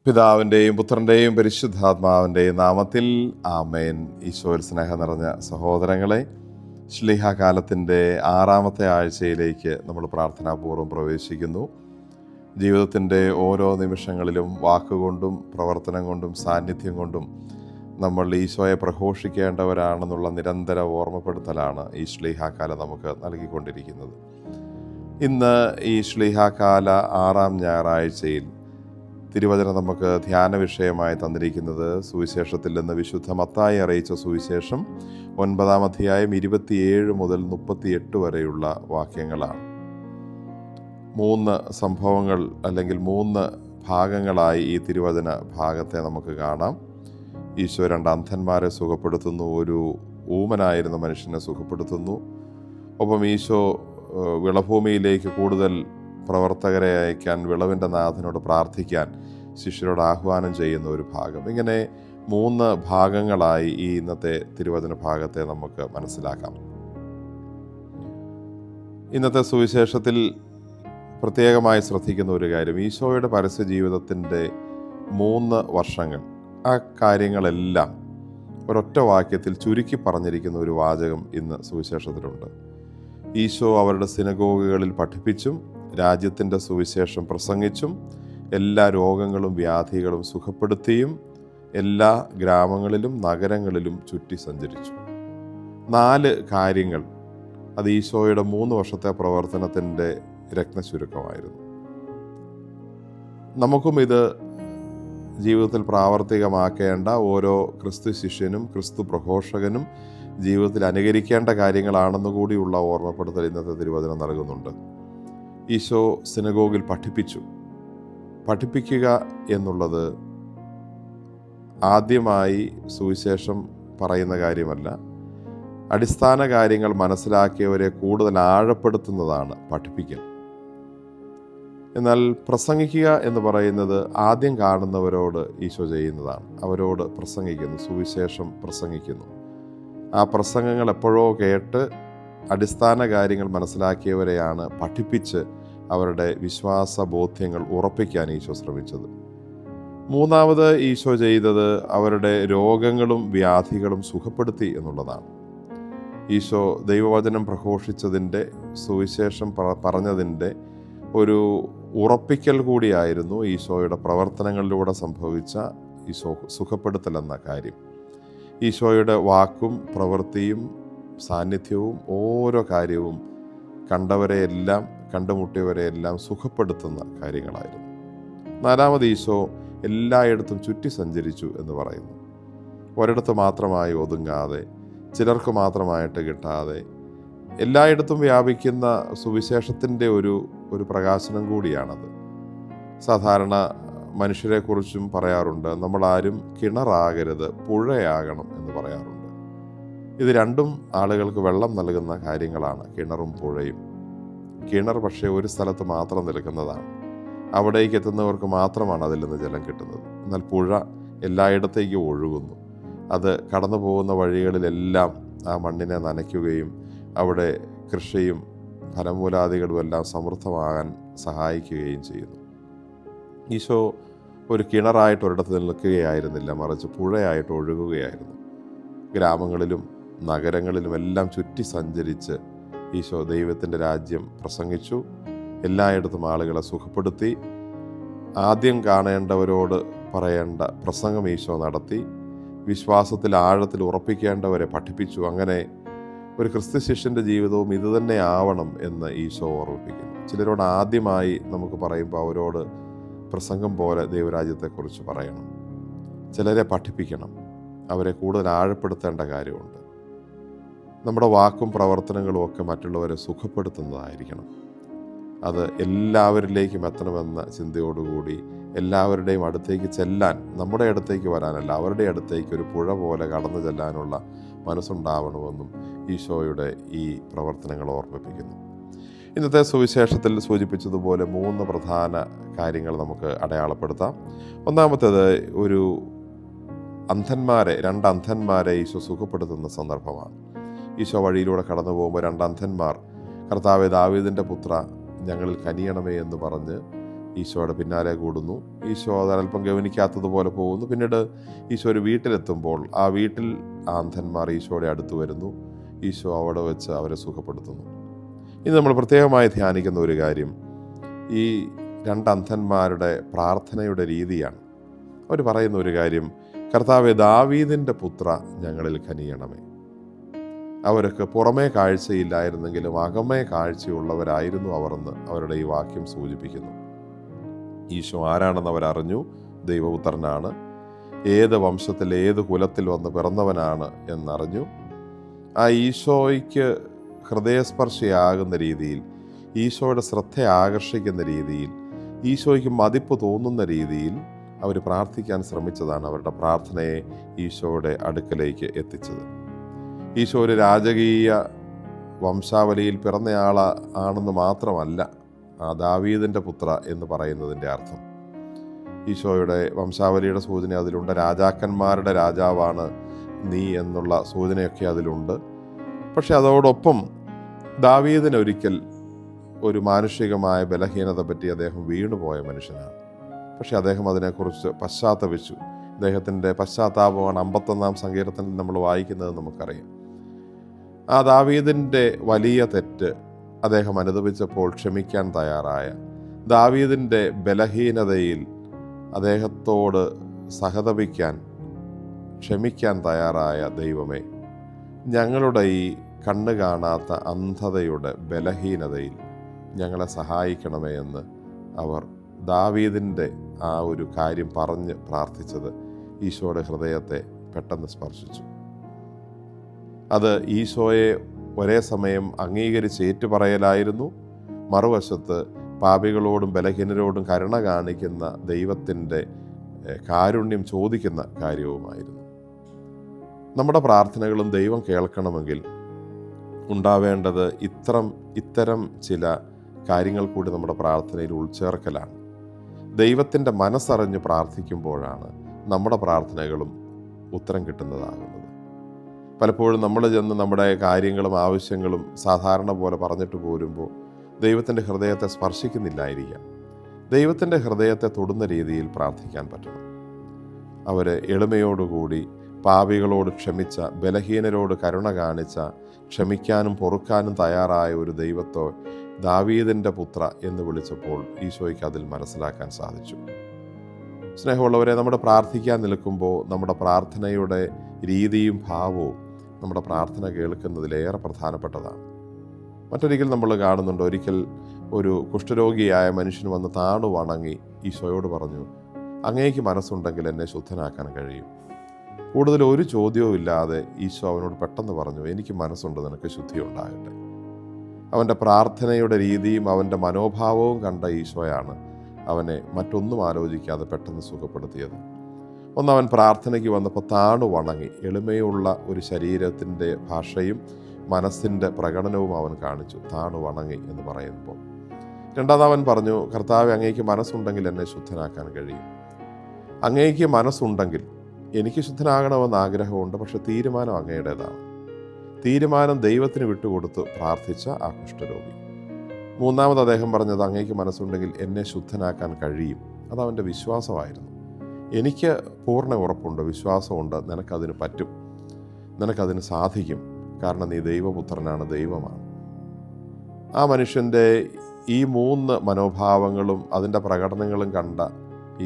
പിതാവിൻ്റെയും പുത്രൻ്റെയും പരിശുദ്ധാത്മാവിൻ്റെയും നാമത്തിൽ ആമേൻ. ഈശോയിൽ സ്നേഹം നിറഞ്ഞ സഹോദരങ്ങളെ, ശ്ലീഹ കാലത്തിൻ്റെ 6-ാമത്തെ ആഴ്ചയിലേക്ക് നമ്മൾ പ്രാർത്ഥനാപൂർവ്വം പ്രവേശിക്കുന്നു. ജീവിതത്തിൻ്റെ ഓരോ നിമിഷങ്ങളിലും വാക്കുകൊണ്ടും പ്രവർത്തനം കൊണ്ടും സാന്നിധ്യം കൊണ്ടും നമ്മൾ ഈശോയെ പ്രഘോഷിക്കേണ്ടവരാണെന്നുള്ള നിരന്തര ഓർമ്മപ്പെടുത്തലാണ് ഈ ശ്ലീഹാകാലം നമുക്ക് നൽകിക്കൊണ്ടിരിക്കുന്നത്. ഇന്ന് ഈ ശ്ലീഹാകാല 6-ാം ഞായറാഴ്ചയിൽ തിരുവചനം നമുക്ക് ധ്യാന വിഷയമായി തന്നിരിക്കുന്നത് സുവിശേഷത്തിൽ നിന്ന് വിശുദ്ധ മത്തായി അറിയിച്ച സുവിശേഷം 9-ാം അധ്യായം 27 മുതൽ 38 വരെയുള്ള വാക്യങ്ങളാണ്. 3 സംഭവങ്ങൾ അല്ലെങ്കിൽ 3 ഭാഗങ്ങളായി ഈ തിരുവചന ഭാഗത്തെ നമുക്ക് കാണാം. ഈശോ 2 അന്ധന്മാരെ സുഖപ്പെടുത്തുന്നു, ഒരു ഊമനായിരുന്ന മനുഷ്യനെ സുഖപ്പെടുത്തുന്നു. ഒപ്പം ഈശോ വിളഭൂമിയിലേക്ക് കൂടുതൽ പ്രവർത്തകരെ അയക്കാൻ വിളവിൻ്റെ നാഥനോട് പ്രാർത്ഥിക്കാൻ ശിഷ്യരോട് ആഹ്വാനം ചെയ്യുന്ന ഒരു ഭാഗം. ഇങ്ങനെ 3 ഭാഗങ്ങളായി ഈ ഇന്നത്തെ തിരുവചന ഭാഗത്തെ നമുക്ക് മനസ്സിലാക്കാം. ഇന്നത്തെ സുവിശേഷത്തിൽ പ്രത്യേകമായി ശ്രദ്ധിക്കുന്ന ഒരു കാര്യം, ഈശോയുടെ പരസ്യ ജീവിതത്തിൻ്റെ 3 വർഷങ്ങൾ, ആ കാര്യങ്ങളെല്ലാം ഒരൊറ്റ വാക്യത്തിൽ ചുരുക്കി പറഞ്ഞിരിക്കുന്ന ഒരു വാചകം ഇന്ന് സുവിശേഷത്തിലുണ്ട്. ഈശോ അവരുടെ സിനഗോഗുകളിൽ പഠിപ്പിച്ചും രാജ്യത്തിൻ്റെ സുവിശേഷം പ്രസംഗിച്ചും എല്ലാ രോഗങ്ങളും വ്യാധികളും സുഖപ്പെടുത്തിയും എല്ലാ ഗ്രാമങ്ങളിലും നഗരങ്ങളിലും ചുറ്റി സഞ്ചരിച്ചു. 4 കാര്യങ്ങൾ അത് ഈശോയുടെ 3 വർഷത്തെ പ്രവർത്തനത്തിൻ്റെ രത്നചുരുക്കമായിരുന്നു. നമുക്കും ഇത് ജീവിതത്തിൽ പ്രാവർത്തികമാക്കേണ്ട ഓരോ ക്രിസ്തു ശിഷ്യനും ക്രിസ്തു പ്രഘോഷകനും ജീവിതത്തിൽ അനുകരിക്കേണ്ട കാര്യങ്ങളാണെന്നുകൂടിയുള്ള ഓർമ്മപ്പെടുത്തൽ ഇന്നത്തെ തിരുവചനം നൽകുന്നുണ്ട്. ഈശോ സിനഗോഗിൽ പഠിപ്പിക്കുക എന്നുള്ളത് ആദ്യമായി സുവിശേഷം പറയുന്ന കാര്യമല്ല. അടിസ്ഥാന കാര്യങ്ങൾ മനസ്സിലാക്കിയവരെ കൂടുതൽ ആഴപ്പെടുത്തുന്നതാണ് പഠിപ്പിക്കൽ. എന്നാൽ പ്രസംഗിക്കുക എന്ന് പറയുന്നത് ആദ്യം കാണുന്നവരോട് ഈശോ ചെയ്യുന്നതാണ്. അവരോട് പ്രസംഗിക്കുന്നു, സുവിശേഷം പ്രസംഗിക്കുന്നു. ആ പ്രസംഗങ്ങൾ എപ്പോഴോ കേട്ട് അടിസ്ഥാന കാര്യങ്ങൾ മനസ്സിലാക്കിയവരെയാണ് പഠിപ്പിച്ച് അവരുടെ വിശ്വാസ ബോധ്യങ്ങൾ ഉറപ്പിക്കാൻ ഈശോ ശ്രമിച്ചത്. 3ാമത് ഈശോ ചെയ്തത് അവരുടെ രോഗങ്ങളും വ്യാധികളും സുഖപ്പെടുത്തി എന്നുള്ളതാണ്. ഈശോ ദൈവവചനം പ്രഘോഷിച്ചതിൻ്റെ, സുവിശേഷം പറഞ്ഞതിൻ്റെ ഒരു ഉറപ്പിക്കൽ കൂടിയായിരുന്നു ഈശോയുടെ പ്രവർത്തനങ്ങളിലൂടെ സംഭവിച്ച ഈശോ സുഖപ്പെടുത്തൽ എന്ന കാര്യം. ഈശോയുടെ വാക്കും പ്രവൃത്തിയും സാന്നിധ്യവും ഓരോ കാര്യവും കണ്ടവരെയെല്ലാം കണ്ടുമുട്ടിയവരെയെല്ലാം സുഖപ്പെടുത്തുന്ന കാര്യങ്ങളായിരുന്നു. 4ാമത് ഈശോ എല്ലായിടത്തും ചുറ്റി സഞ്ചരിച്ചു എന്ന് പറയുന്നു. ഒരിടത്ത് മാത്രമായി ഒതുങ്ങാതെ, ചിലർക്ക് മാത്രമായിട്ട് കിട്ടാതെ, എല്ലായിടത്തും വ്യാപിക്കുന്ന സുവിശേഷത്തിൻ്റെ ഒരു പ്രകാശനം കൂടിയാണത്. സാധാരണ മനുഷ്യരെക്കുറിച്ചും പറയാറുണ്ട്, നമ്മളാരും കിണറാകരുത്, പുഴയാകണം എന്ന് പറയാറുണ്ട്. ഇത് രണ്ടും ആളുകൾക്ക് വെള്ളം നൽകുന്ന കാര്യങ്ങളാണ്, കിണറും പുഴയും. കിണർ പക്ഷേ ഒരു സ്ഥലത്ത് മാത്രം നിൽക്കുന്നതാണ്. അവിടേക്ക് എത്തുന്നവർക്ക് മാത്രമാണ് അതിൽ നിന്ന് ജലം കിട്ടുന്നത്. എന്നാൽ പുഴ എല്ലായിടത്തേക്കും ഒഴുകുന്നു. അത് കടന്നു പോകുന്ന വഴികളിലെല്ലാം ആ മണ്ണിനെ നനയ്ക്കുകയും അവിടെ കൃഷിയും ഫലമൂലാദികളും എല്ലാം സമൃദ്ധമാകാൻ സഹായിക്കുകയും ചെയ്യുന്നു. ഈശോ ഒരു കിണറായിട്ട് ഒരിടത്ത് നിൽക്കുകയായിരുന്നില്ല, മറിച്ച് പുഴയായിട്ട് ഒഴുകുകയായിരുന്നു. ഗ്രാമങ്ങളിലും നഗരങ്ങളിലും എല്ലാം ചുറ്റി സഞ്ചരിച്ച് ഈശോ ദൈവത്തിൻ്റെ രാജ്യം പ്രസംഗിച്ചു. എല്ലായിടത്തും ആളുകളെ സുഖപ്പെടുത്തി. ആദ്യം കാണേണ്ടവരോട് പറയേണ്ട പ്രസംഗം ഈശോ നടത്തി. വിശ്വാസത്തിൽ ആഴത്തിൽ ഉറപ്പിക്കേണ്ടവരെ പഠിപ്പിച്ചു. അങ്ങനെ ഒരു ക്രിസ്തു ശിഷ്യൻ്റെ ജീവിതവും ഇതുതന്നെ ആവണം എന്ന് ഈശോ ഓർമ്മിപ്പിക്കുന്നു. ചിലരോട് ആദ്യമായി നമുക്ക് പറയുമ്പോൾ അവരോട് പ്രസംഗം പോലെ ദൈവരാജ്യത്തെക്കുറിച്ച് പറയണം. ചിലരെ പഠിപ്പിക്കണം, അവരെ കൂടുതൽ ആഴപ്പെടുത്തേണ്ട കാര്യമുണ്ട്. നമ്മുടെ വാക്കും പ്രവർത്തനങ്ങളും ഒക്കെ മറ്റുള്ളവരെ സുഖപ്പെടുത്തുന്നതായിരിക്കണം. അത് എല്ലാവരിലേക്കും എത്തണമെന്ന ചിന്തയോടുകൂടി എല്ലാവരുടെയും അടുത്തേക്ക് ചെല്ലാൻ, നമ്മുടെ അടുത്തേക്ക് വരാനല്ല, അവരുടെ അടുത്തേക്ക് ഒരു പുഴ പോലെ കടന്നു ചെല്ലാനുള്ള മനസ്സുണ്ടാവണമെന്നും ഈശോയുടെ ഈ പ്രവർത്തനങ്ങൾ ഓർമ്മിപ്പിക്കുന്നു. ഇന്നത്തെ സുവിശേഷത്തിൽ സൂചിപ്പിച്ചതുപോലെ 3 പ്രധാന കാര്യങ്ങൾ നമുക്ക് അടയാളപ്പെടുത്താം. ഒന്നാമത്തേത് ഒരു 2 അന്ധന്മാരെ ഈശോ സുഖപ്പെടുത്തുന്ന സന്ദർഭമാണ്. ഈശോ വഴിയിലൂടെ കടന്നു പോകുമ്പോൾ 2 അന്ധന്മാർ, കർത്താവേ, ദാവീദിൻ്റെ പുത്ര, ഞങ്ങളിൽ കനിയണമേ എന്ന് പറഞ്ഞ് ഈശോയുടെ പിന്നാലെ കൂടുന്നു. ഈശോ അതല്പം ഗവനിക്കാത്തതുപോലെ പോകുന്നു. പിന്നീട് ഈശോ ഒരു വീട്ടിലെത്തുമ്പോൾ ആ വീട്ടിൽ ആ അന്ധന്മാർ ഈശോയുടെ അടുത്ത് വരുന്നു. ഈശോ അവിടെ വെച്ച് അവരെ സുഖപ്പെടുത്തുന്നു. ഇനി നമ്മൾ പ്രത്യേകമായി ധ്യാനിക്കുന്ന ഒരു കാര്യം ഈ രണ്ട് അന്ധന്മാരുടെ പ്രാർത്ഥനയുടെ രീതിയാണ്. അവർ പറയുന്ന ഒരു കാര്യം, കർത്താവേ, ദാവീദിൻ്റെ പുത്ര ഞങ്ങളിൽ കനിയണമേ. അവർക്ക് പുറമേ കാഴ്ചയില്ലായിരുന്നെങ്കിലും അകമേ കാഴ്ചയുള്ളവരായിരുന്നു അവർ എന്ന് അവരുടെ ഈ വാക്യം സൂചിപ്പിക്കുന്നു. ഈശോ ആരാണെന്ന് അവരറിഞ്ഞു. ദൈവപുത്രനാണ്. ഏത് വംശത്തിൽ ഏത് കുലത്തിൽ വന്ന് പിറന്നവനാണ് എന്നറിഞ്ഞു. ആ ഈശോയ്ക്ക് ഹൃദയസ്പർശിയാകുന്ന രീതിയിൽ, ഈശോയുടെ ശ്രദ്ധ ആകർഷിക്കുന്ന രീതിയിൽ, ഈശോയ്ക്ക് മതിപ്പ് തോന്നുന്ന രീതിയിൽ അവർ പ്രാർത്ഥിക്കാൻ ശ്രമിച്ചതാണ് അവരുടെ പ്രാർത്ഥനയെ ഈശോയുടെ അടുക്കലേക്ക് എത്തിച്ചത്. ഈശോ ഒരു രാജകീയ വംശാവലിയിൽ പിറന്നയാളാണെന്ന് മാത്രമല്ല ആ ദാവീദിൻ്റെ പുത്ര എന്ന് പറയുന്നതിൻ്റെ അർത്ഥം. ഈശോയുടെ വംശാവലിയുടെ സൂചന അതിലുണ്ട്. രാജാക്കന്മാരുടെ രാജാവാണ് നീ എന്നുള്ള സൂചനയൊക്കെ അതിലുണ്ട്. പക്ഷെ അതോടൊപ്പം ദാവീദിനൊരിക്കൽ ഒരു മാനുഷികമായ ബലഹീനത പറ്റി അദ്ദേഹം വീണുപോയ മനുഷ്യനാണ്. പക്ഷെ അദ്ദേഹം അതിനെക്കുറിച്ച് പശ്ചാത്തപിച്ചു. അദ്ദേഹത്തിൻ്റെ പശ്ചാത്താപമാണ് 51-ാം സങ്കീർത്തനത്തിൽ നമ്മൾ വായിക്കുന്നത് നമുക്കറിയാം. ആ ദാവീദിൻ്റെ വലിയ തെറ്റ് അദ്ദേഹം അനുദപിച്ചപ്പോൾ ക്ഷമിക്കാൻ തയ്യാറായ, ദാവീദിൻ്റെ ബലഹീനതയിൽ അദ്ദേഹത്തോട് സഹതപിക്കാൻ, ക്ഷമിക്കാൻ തയ്യാറായ ദൈവമേ, ഞങ്ങളുടെ ഈ കണ്ണ് കാണാത്ത അന്ധതയുടെ ബലഹീനതയിൽ ഞങ്ങളെ സഹായിക്കണമേ എന്ന് അവർ ദാവീദിൻ്റെ ആ ഒരു കാര്യം പറഞ്ഞ് പ്രാർത്ഥിച്ചത് ഈശോയുടെ ഹൃദയത്തെ പെട്ടെന്ന് സ്പർശിച്ചു. അത് ഈശോയെ ഒരേ സമയം അംഗീകരിച്ച് ഏറ്റുപറയലായിരുന്നു, മറുവശത്ത് പാപികളോടും ബലഹീനരോടും കരുണ കാണിക്കുന്ന ദൈവത്തിൻ്റെ കാരുണ്യം ചോദിക്കുന്ന കാര്യവുമായിരുന്നു. നമ്മുടെ പ്രാർത്ഥനകളും ദൈവം കേൾക്കണമെങ്കിൽ ഉണ്ടാവേണ്ടത് ഇത്തരം ചില കാര്യങ്ങൾ കൂടി നമ്മുടെ പ്രാർത്ഥനയിൽ ഉൾച്ചേർക്കലാണ്. ദൈവത്തിൻ്റെ മനസ്സറിഞ്ഞ് പ്രാർത്ഥിക്കുമ്പോഴാണ് നമ്മുടെ പ്രാർത്ഥനകളും ഉത്തരം കിട്ടുന്നതാകുന്നത്. പലപ്പോഴും നമ്മൾ ചെന്ന് നമ്മുടെ കാര്യങ്ങളും ആവശ്യങ്ങളും സാധാരണ പോലെ പറഞ്ഞിട്ട് പോരുമ്പോൾ ദൈവത്തിൻ്റെ ഹൃദയത്തെ സ്പർശിക്കുന്നില്ലായിരിക്കാം. ദൈവത്തിൻ്റെ ഹൃദയത്തെ തൊടുന്ന രീതിയിൽ പ്രാർത്ഥിക്കാൻ പറ്റണം. അവർ എളിമയോടുകൂടി പാപികളോട് ക്ഷമിച്ച, ബലഹീനരോട് കരുണ കാണിച്ച, ക്ഷമിക്കാനും പൊറുക്കാനും തയ്യാറായ ഒരു ദൈവത്തെ ദാവീദിൻ്റെ പുത്ര എന്ന് വിളിച്ചപ്പോൾ ഈശോയ്ക്ക് അതിൽ മനസ്സിലാക്കാൻ സാധിച്ചു. സ്നേഹമുള്ളവരെ, നമ്മുടെ പ്രാർത്ഥിക്കാൻ നിൽക്കുമ്പോൾ നമ്മുടെ പ്രാർത്ഥനയുടെ രീതിയും ഭാവവും നമ്മുടെ പ്രാർത്ഥന കേൾക്കുന്നതിലേറെ പ്രധാനപ്പെട്ടതാണ്. മറ്റൊരിക്കൽ നമ്മൾ കാണുന്നുണ്ട്, ഒരിക്കൽ ഒരു കുഷ്ഠരോഗിയായ മനുഷ്യൻ വന്ന് താണു വണങ്ങി ഈശോയോട് പറഞ്ഞു, അങ്ങേക്ക് മനസ്സുണ്ടെങ്കിൽ എന്നെ ശുദ്ധനാക്കാൻ കഴിയും. കൂടുതൽ ഒരു ചോദ്യവും ഇല്ലാതെ ഈശോ അവനോട് പെട്ടെന്ന് പറഞ്ഞു, എനിക്ക് മനസ്സുണ്ട്, നിനക്ക് ശുദ്ധി ഉണ്ടാകട്ടെ. അവൻ്റെ പ്രാർത്ഥനയുടെ രീതിയും അവൻ്റെ മനോഭാവവും കണ്ട ഈശോയാണ് അവനെ മറ്റൊന്നും ആലോചിക്കാതെ പെട്ടെന്ന് സുഖപ്പെടുത്തിയത്. അവൻ പ്രാർത്ഥനയ്ക്ക് വന്നപ്പോൾ താണു വണങ്ങി, എളിമയുള്ള ഒരു ശരീരത്തിൻ്റെ ഭാഷയും മനസ്സിൻ്റെ പ്രകടനവും അവൻ കാണിച്ചു, താണു വണങ്ങി എന്ന് പറയുമ്പോൾ. രണ്ടാമത് പറഞ്ഞു, കർത്താവേ, അങ്ങേക്ക് മനസ്സുണ്ടെങ്കിൽ എന്നെ ശുദ്ധനാക്കാൻ കഴിയും. അങ്ങേക്ക് മനസ്സുണ്ടെങ്കിൽ എനിക്ക് ശുദ്ധനാകണമെന്ന് ആഗ്രഹമുണ്ട്, പക്ഷെ തീരുമാനം അങ്ങയുടേതാണ്. തീരുമാനം ദൈവത്തിന് വിട്ടുകൊടുത്ത് പ്രാർത്ഥിച്ച ആ കുഷ്ഠരോഗി. മൂന്നാമത് അദ്ദേഹം പറഞ്ഞത്, അങ്ങേക്ക് മനസ്സുണ്ടെങ്കിൽ എന്നെ ശുദ്ധനാക്കാൻ കഴിയും. അതവൻ്റെ വിശ്വാസമായിരുന്നു. എനിക്ക് പൂർണ്ണ ഉറപ്പുണ്ട്, വിശ്വാസമുണ്ട്, നിനക്കതിന് പറ്റും, നിനക്കതിന് സാധിക്കും, കാരണം നീ ദൈവപുത്രനാണ്, ദൈവമാണ്. ആ മനുഷ്യൻ്റെ ഈ 3 മനോഭാവങ്ങളും അതിൻ്റെ പ്രകടനങ്ങളും കണ്ട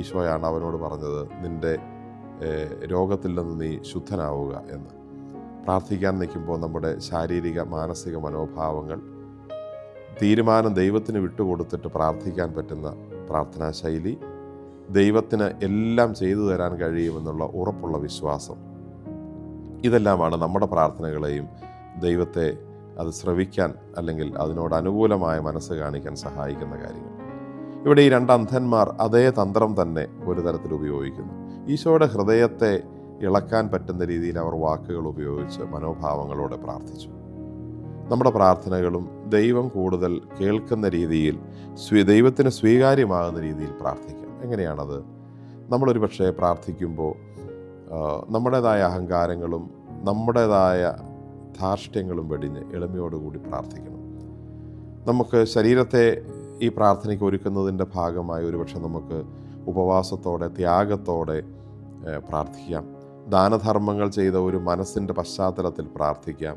ഈശോയാണ് അവനോട് പറഞ്ഞത്, നിൻ്റെ രോഗത്തിൽ നിന്ന് നീ ശുദ്ധനാവുക എന്ന്. പ്രാർത്ഥിക്കാൻ നിൽക്കുമ്പോൾ നമ്മുടെ ശാരീരിക മാനസിക മനോഭാവങ്ങൾ, തീരുമാനം ദൈവത്തിന് വിട്ടുകൊടുത്തിട്ട് പ്രാർത്ഥിക്കാൻ പറ്റുന്ന പ്രാർത്ഥനാ ശൈലി, ദൈവത്തിന് എല്ലാം ചെയ്തു തരാൻ കഴിയുമെന്നുള്ള ഉറപ്പുള്ള വിശ്വാസം, ഇതെല്ലാമാണ് നമ്മുടെ പ്രാർത്ഥനകളെയും ദൈവത്തെ അത് ശ്രവിക്കാൻ അല്ലെങ്കിൽ അതിനോട് അനുകൂലമായ മനസ്സ് കാണിക്കാൻ സഹായിക്കുന്ന കാര്യങ്ങൾ. ഇവിടെ ഈ 2 അന്ധന്മാർ അതേ തന്ത്രം തന്നെ ഒരു തരത്തിൽ ഉപയോഗിക്കുന്നു. ഈശോയുടെ ഹൃദയത്തെ ഇളക്കാൻ പറ്റുന്ന രീതിയിൽ അവർ വാക്കുകൾ ഉപയോഗിച്ച് മനോഭാവങ്ങളോടെ പ്രാർത്ഥിച്ചു. നമ്മുടെ പ്രാർത്ഥനകളും ദൈവം കൂടുതൽ കേൾക്കുന്ന രീതിയിൽ, ദൈവത്തിന് സ്വീകാര്യമാകുന്ന രീതിയിൽ പ്രാർത്ഥിക്കാം. എങ്ങനെയാണത്? നമ്മളൊരു പക്ഷേ പ്രാർത്ഥിക്കുമ്പോൾ നമ്മുടേതായ അഹങ്കാരങ്ങളും നമ്മുടേതായ ധാർഷ്ട്യങ്ങളും വെടിഞ്ഞ് എളിമയോടുകൂടി പ്രാർത്ഥിക്കണം. നമുക്ക് ശരീരത്തെ ഈ പ്രാർത്ഥനയ്ക്ക് ഒരുക്കുന്നതിൻ്റെ ഭാഗമായി ഒരുപക്ഷെ നമുക്ക് ഉപവാസത്തോടെ, ത്യാഗത്തോടെ പ്രാർത്ഥിക്കാം. ദാനധർമ്മങ്ങൾ ചെയ്ത ഒരു മനസ്സിൻ്റെ പശ്ചാത്തലത്തിൽ പ്രാർത്ഥിക്കാം.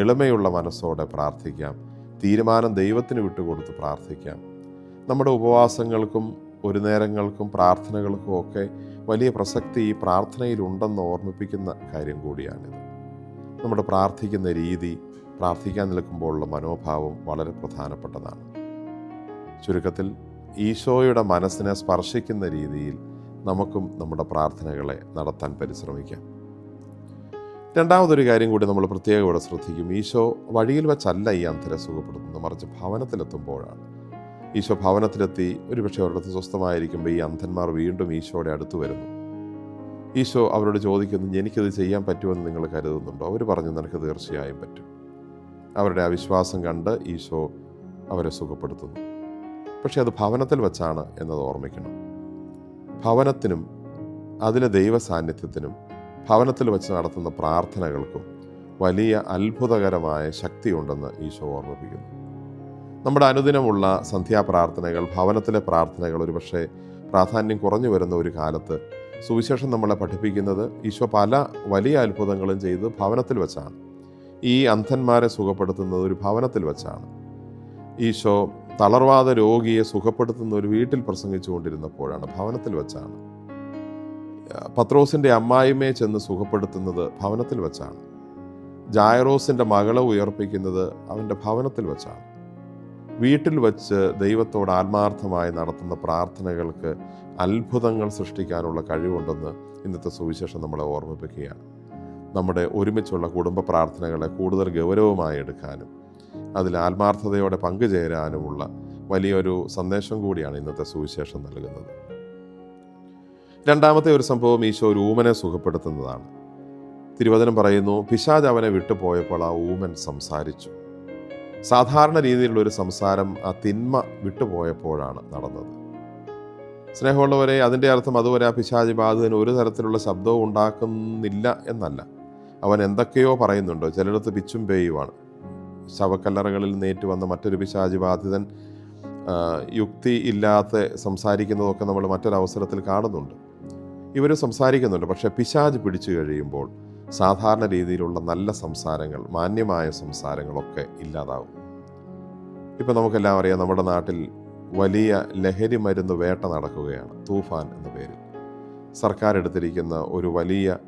എളിമയുള്ള മനസ്സോടെ പ്രാർത്ഥിക്കാം. തീരുമാനം ദൈവത്തിന് വിട്ടുകൊടുത്ത് പ്രാർത്ഥിക്കാം. നമ്മുടെ ഉപവാസങ്ങൾക്കും ഒരു നേരങ്ങൾക്കും പ്രാർത്ഥനകൾക്കും ഒക്കെ വലിയ പ്രസക്തി ഈ പ്രാർത്ഥനയിലുണ്ടെന്ന് ഓർമ്മിപ്പിക്കുന്ന കാര്യം കൂടിയാണിത്. നമ്മുടെ പ്രാർത്ഥിക്കുന്ന രീതി, പ്രാർത്ഥിക്കാൻ നിൽക്കുമ്പോഴുള്ള മനോഭാവം വളരെ പ്രധാനപ്പെട്ടതാണ്. ചുരുക്കത്തിൽ ഈശോയുടെ മനസ്സിനെ സ്പർശിക്കുന്ന രീതിയിൽ നമുക്കും നമ്മുടെ പ്രാർത്ഥനകളെ നടത്താൻ പരിശ്രമിക്കാം. രണ്ടാമതൊരു കാര്യം കൂടി നമ്മൾ പ്രത്യേകം ഇവിടെ ശ്രദ്ധിക്കും. ഈശോ വഴിയിൽ വെച്ചല്ല ഈ അന്ധരെ സുഖപ്പെടുത്തുന്നത്, മറിച്ച് ഭവനത്തിലെത്തുമ്പോഴാണ്. ഈശോ ഭവനത്തിലെത്തി ഒരുപക്ഷെ അവരുടെ അടുത്ത് സ്വസ്ഥമായിരിക്കുമ്പോൾ ഈ അന്ധന്മാർ വീണ്ടും ഈശോയുടെ അടുത്ത് വരുന്നു. ഈശോ അവരോട് ചോദിക്കുന്നു, എനിക്കത് ചെയ്യാൻ പറ്റുമെന്ന് നിങ്ങൾ കരുതുന്നുണ്ടോ? അവർ പറഞ്ഞു, നിനക്ക് തീർച്ചയായും പറ്റും. അവരുടെ ആ വിശ്വാസം കണ്ട് ഈശോ അവരെ സുഖപ്പെടുത്തുന്നു. പക്ഷെ അത് ഭവനത്തിൽ വെച്ചാണ് എന്നത് ഓർമ്മിക്കണം. ഭവനത്തിനും അതിലെ ദൈവ സാന്നിധ്യത്തിനും ഭവനത്തിൽ വെച്ച് നടത്തുന്ന പ്രാർത്ഥനകൾക്കും വലിയ അത്ഭുതകരമായ ശക്തിയുണ്ടെന്ന് ഈശോ ഓർമ്മിപ്പിക്കുന്നു. നമ്മുടെ അനുദിനമുള്ള സന്ധ്യാപ്രാർത്ഥനകൾ, ഭവനത്തിലെ പ്രാർത്ഥനകൾ ഒരുപക്ഷെ പ്രാധാന്യം കുറഞ്ഞു വരുന്ന ഒരു കാലത്ത് സുവിശേഷം നമ്മളെ പഠിപ്പിക്കുന്നത് ഈശോ പല വലിയ അത്ഭുതങ്ങളും ചെയ്ത് ഭവനത്തിൽ വെച്ചാണ്. ഈ അന്ധന്മാരെ സുഖപ്പെടുത്തുന്നത് ഒരു ഭവനത്തിൽ വെച്ചാണ്. ഈശോ തളർവാദ രോഗിയെ സുഖപ്പെടുത്തുന്ന ഒരു വീട്ടിൽ പ്രസംഗിച്ചു കൊണ്ടിരുന്നപ്പോഴാണ്, ഭവനത്തിൽ വെച്ചാണ്. പത്രോസിൻ്റെ അമ്മായിമ്മയെ ചെന്ന് സുഖപ്പെടുത്തുന്നത് ഭവനത്തിൽ വെച്ചാണ്. ജായറോസിൻ്റെ മകളെ ഉയർപ്പിക്കുന്നത് അവൻ്റെ ഭവനത്തിൽ വെച്ചാണ്. വീട്ടിൽ വച്ച് ദൈവത്തോട് ആത്മാർത്ഥമായി നടത്തുന്ന പ്രാർത്ഥനകൾക്ക് അത്ഭുതങ്ങൾ സൃഷ്ടിക്കാനുള്ള കഴിവുണ്ടെന്ന് ഇന്നത്തെ സുവിശേഷം നമ്മളെ ഓർമ്മിപ്പിക്കുകയാണ്. നമ്മുടെ ഒരുമിച്ചുള്ള കുടുംബ പ്രാർത്ഥനകളെ കൂടുതൽ ഗൗരവമായി എടുക്കാനും അതിൽ ആത്മാർത്ഥതയോടെ പങ്കുചേരാനുമുള്ള വലിയൊരു സന്ദേശം കൂടിയാണ് ഇന്നത്തെ സുവിശേഷം നൽകുന്നത്. രണ്ടാമത്തെ ഒരു സംഭവം ഈശോ ഒരു ഊമനെ സുഖപ്പെടുത്തുന്നതാണ്. തിരുവചനം പറയുന്നു, പിശാച് അവനെ വിട്ടുപോയപ്പോൾ ആ ഊമൻ സംസാരിച്ചു. സാധാരണ രീതിയിലുള്ളൊരു സംസാരം ആ തിന്മ വിട്ടുപോയപ്പോഴാണ് നടന്നത്. സ്നേഹമുള്ളവരെ, അതിൻ്റെ അർത്ഥം അതുവരെ ആ പിശാച് ബാധിതന് ഒരു തരത്തിലുള്ള ശബ്ദവും ഉണ്ടാക്കുന്നില്ല എന്നല്ല. അവൻ എന്തൊക്കെയോ പറയുന്നുണ്ടോ. ചിലയിടത്ത് പിച്ചും പേയുമാണ്. ശവക്കല്ലറകളിൽ നേറ്റു വന്ന മറ്റൊരു പിശാച് ബാധിതൻ യുക്തി ഇല്ലാത്ത സംസാരിക്കുന്നതൊക്കെ നമ്മൾ മറ്റൊരവസരത്തിൽ കാണുന്നുണ്ട്. ഇവർ സംസാരിക്കുന്നുണ്ട്. പക്ഷേ പിശാച് പിടിച്ചു കഴിയുമ്പോൾ സാധാരണ രീതിയിലുള്ള നല്ല സംസാരങ്ങൾ, മാന്യമായ സംസാരങ്ങളൊക്കെ ഇല്ലാതാവും. ഇപ്പം നമുക്കെല്ലാം അറിയാം, നമ്മുടെ നാട്ടിൽ വലിയ ലഹരി മരുന്ന് വേട്ട നടക്കുകയാണ്. തൂഫാൻ എന്ന പേരിൽ സർക്കാർ എടുത്തിരിക്കുന്ന ഒരു വലിയ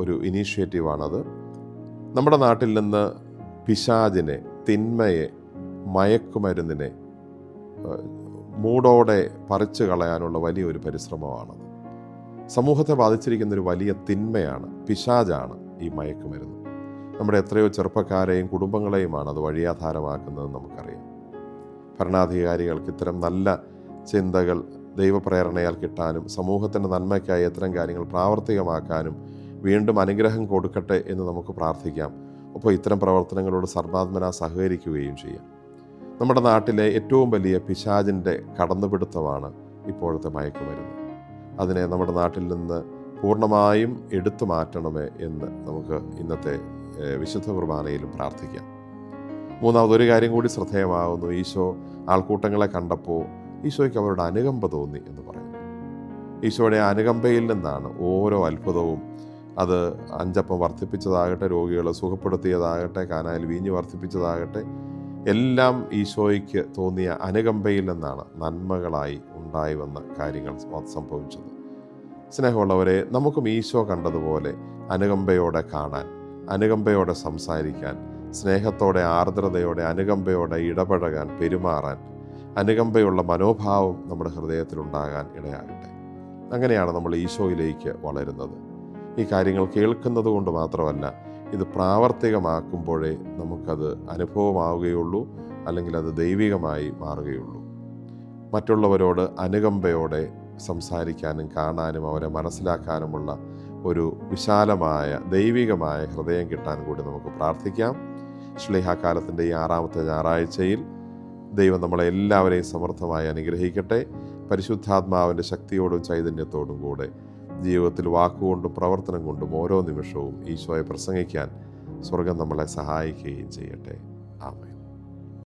ഒരു ഇനീഷ്യേറ്റീവാണത്. നമ്മുടെ നാട്ടിൽ നിന്ന് പിശാചിനെ, തിന്മയെ, മയക്കുമരുന്നിനെ മൂടോടെ പറിച്ചു കളയാനുള്ള വലിയൊരു പരിശ്രമമാണത്. സമൂഹത്തെ ബാധിച്ചിരിക്കുന്നൊരു വലിയ തിന്മയാണ്, പിശാചാണ് ഈ മയക്കുമരുന്ന്. നമ്മുടെ എത്രയോ ചെറുപ്പക്കാരെയും കുടുംബങ്ങളെയുമാണ് അത് വഴിയാധാരമാക്കുന്നതെന്ന് നമുക്കറിയാം. ഭരണാധികാരികൾക്ക് ഇത്തരം നല്ല ചിന്തകൾ ദൈവപ്രേരണയാൽ കിട്ടാനും സമൂഹത്തിൻ്റെ നന്മയ്ക്കായി ഇത്തരം കാര്യങ്ങൾ പ്രാവർത്തികമാക്കാനും വീണ്ടും അനുഗ്രഹം കൊടുക്കട്ടെ എന്ന് നമുക്ക് പ്രാർത്ഥിക്കാം. അപ്പോൾ ഇത്തരം പ്രവർത്തനങ്ങളോട് സർവാത്മന സഹകരിക്കുകയും ചെയ്യാം. നമ്മുടെ നാട്ടിലെ ഏറ്റവും വലിയ പിശാചിൻ്റെ കടന്നുപിടുത്തമാണ് ഇപ്പോഴത്തെ മയക്കുമരുന്ന്. അതിനെ നമ്മുടെ നാട്ടിൽ നിന്ന് പൂർണ്ണമായും എടുത്തു മാറ്റണമേ എന്ന് നമുക്ക് ഇന്നത്തെ വിശുദ്ധ കുർബാനയിലും പ്രാർത്ഥിക്കാം. മൂന്നാമതൊരു കാര്യം കൂടി ശ്രദ്ധേയമാകുന്നു. ഈശോ ആൾക്കൂട്ടങ്ങളെ കണ്ടപ്പോൾ ഈശോയ്ക്ക് അവരുടെ അനുകമ്പ തോന്നി എന്ന് പറയുന്നു. ഈശോയുടെ അനുകമ്പയിൽ നിന്നാണ് ഓരോ അത്ഭുതവും. അത് 5 അപ്പം വർദ്ധിപ്പിച്ചതാകട്ടെ, രോഗികളെ സുഖപ്പെടുത്തിയതാകട്ടെ, കാനായിൽ വീഞ്ഞ് വർദ്ധിപ്പിച്ചതാകട്ടെ, എല്ലാം ഈശോയ്ക്ക് തോന്നിയ അനുകമ്പയിൽ നിന്നാണ് നന്മകളായി ഉണ്ടായി വന്ന കാര്യങ്ങൾ സംഭവിച്ചത്. സ്നേഹമുള്ളവരെ, നമുക്കും ഈശോ കണ്ടതുപോലെ അനുകമ്പയോടെ കാണാൻ, അനുകമ്പയോടെ സംസാരിക്കാൻ, സ്നേഹത്തോടെ, ആർദ്രതയോടെ, അനുകമ്പയോടെ ഇടപഴകാൻ, പെരുമാറാൻ, അനുകമ്പയുള്ള മനോഭാവം നമ്മുടെ ഹൃദയത്തിലുണ്ടാകാൻ ഇടയാകട്ടെ. അങ്ങനെയാണ് നമ്മൾ ഈശോയിലേക്ക് വളരുന്നത്. ഈ കാര്യങ്ങൾ കേൾക്കുന്നത് കൊണ്ട് മാത്രമല്ല, ഇത് പ്രാവർത്തികമാക്കുമ്പോഴേ നമുക്കത് അനുഭവമാവുകയുള്ളൂ, അല്ലെങ്കിൽ അത് ദൈവികമായി മാറുകയുള്ളൂ. മറ്റുള്ളവരോട് അനുകമ്പയോടെ സംസാരിക്കാനും കാണാനും അവരെ മനസ്സിലാക്കാനുമുള്ള ഒരു വിശാലമായ ദൈവികമായ ഹൃദയം കിട്ടാൻ കൂടി നമുക്ക് പ്രാർത്ഥിക്കാം. ശ്ലീഹാകാലത്തിൻ്റെ ഈ 6ാമത്തെ ഞായറാഴ്ചയിൽ ദൈവം നമ്മളെ എല്ലാവരെയും സമൃദ്ധമായി അനുഗ്രഹിക്കട്ടെ. പരിശുദ്ധാത്മാവിൻ്റെ ശക്തിയോടും ചൈതന്യത്തോടും കൂടെ ജീവിതത്തിൽ വാക്കുകൊണ്ടും പ്രവർത്തനം കൊണ്ടും ഓരോ നിമിഷവും ഈശോയെ പ്രസംഗിക്കാൻ സ്വർഗം നമ്മളെ സഹായിക്കുകയും ചെയ്യട്ടെ. ആമേൻ.